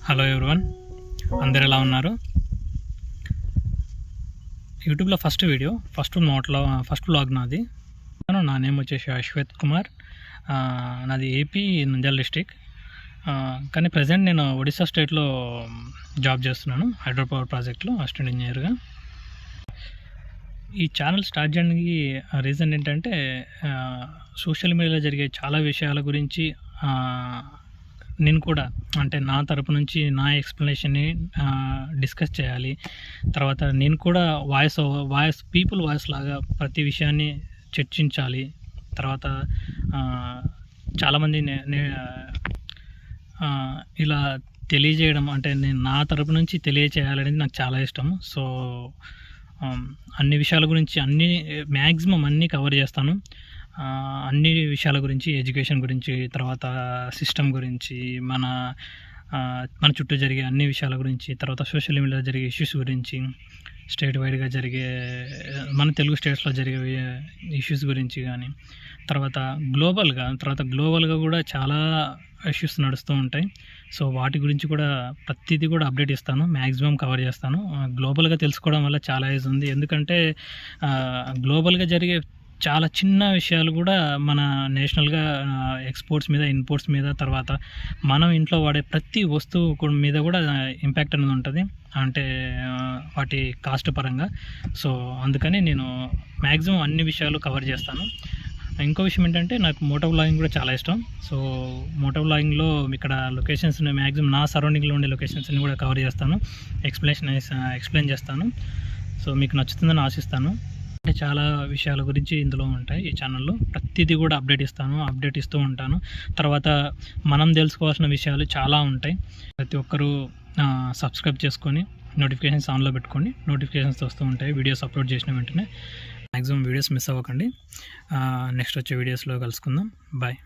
Hello everyone, అందరు ఎలా ఉన్నారు? యూట్యూబ్లో ఫస్ట్ వ్లాగ్ నాది. నా నేమ్ వచ్చేసి అశ్వత్ కుమార్. నాది ఏపీ నంద్యాల డిస్టిక్. కానీ ప్రజెంట్ నేను ఒడిశా స్టేట్లో జాబ్ చేస్తున్నాను, హైడ్రో పవర్ ప్రాజెక్ట్లో అసిస్టెంట్ ఇంజనీర్గా. ఈ ఛానల్ స్టార్ట్ చేయడానికి రీజన్ ఏంటంటే, సోషల్ మీడియాలో జరిగే చాలా విషయాల గురించి నేను కూడా అంటే నా తరపు నుంచి నా ఎక్స్ప్లెనేషన్ని డిస్కస్ చేయాలి. తర్వాత నేను కూడా పీపుల్ వాయిస్ లాగా ప్రతి విషయాన్ని చర్చించాలి. తర్వాత చాలామంది ఇలా తెలియజేయడం అంటే నేను నా తరపు నుంచి తెలియచేయాలనేది నాకు చాలా ఇష్టం. సో అన్ని విషయాల గురించి మ్యాక్సిమం అన్నీ కవర్ చేస్తాను. అన్ని విషయాల గురించి, ఎడ్యుకేషన్ గురించి, తర్వాత సిస్టమ్ గురించి, మన చుట్టూ జరిగే అన్ని విషయాల గురించి, తర్వాత సోషల్ మీడియాలో జరిగే ఇష్యూస్ గురించి, స్టేట్ వైడ్గా జరిగే మన తెలుగు స్టేట్స్లో జరిగే ఇష్యూస్ గురించి కానీ, తర్వాత గ్లోబల్గా కూడా చాలా ఇష్యూస్ నడుస్తూ ఉంటాయి. సో వాటి గురించి కూడా ప్రతిదీ కూడా అప్డేట్ ఇస్తాను, మ్యాక్సిమం కవర్ చేస్తాను. గ్లోబల్గా తెలుసుకోవడం వల్ల చాలా యూజ్ ఉంది. ఎందుకంటే గ్లోబల్గా జరిగే చాలా చిన్న విషయాలు కూడా మన నేషనల్గా ఎక్స్పోర్ట్స్ మీద, ఇంపోర్ట్స్ మీద, తర్వాత మనం ఇంట్లో వాడే ప్రతి వస్తువు మీద కూడా ఇంపాక్ట్ అనేది ఉంటుంది, అంటే వాటి కాస్ట్ పరంగా. సో అందుకని నేను మ్యాక్సిమం అన్ని విషయాలు కవర్ చేస్తాను. ఇంకో విషయం ఏంటంటే, నాకు మోటో వ్లాగింగ్ కూడా చాలా ఇష్టం. సో మోటో వ్లాగింగ్లో ఇక్కడ లొకేషన్స్ని మ్యాక్సిమం నా సరౌండింగ్లో ఉండే లొకేషన్స్ని కూడా కవర్ చేస్తాను, ఎక్స్ప్లెయిన్ చేస్తాను. సో మీకు నచ్చుతుందని ఆశిస్తాను. అంటే చాలా విషయాల గురించి ఇందులో ఉంటాయి. ఈ ఛానల్లో ప్రతిదీ కూడా అప్డేట్ ఇస్తూ ఉంటాను. తర్వాత మనం తెలుసుకోవాల్సిన విషయాలు చాలా ఉంటాయి. ప్రతి ఒక్కరూ సబ్స్క్రైబ్ చేసుకొని నోటిఫికేషన్స్ ఆన్లో పెట్టుకొని నోటిఫికేషన్స్ వస్తూ ఉంటాయి వీడియోస్ అప్లోడ్ చేసిన వెంటనే. మ్యాక్సిమం వీడియోస్ మిస్ అవ్వకండి. నెక్స్ట్ వచ్చే వీడియోస్లో కలుసుకుందాం. బాయ్.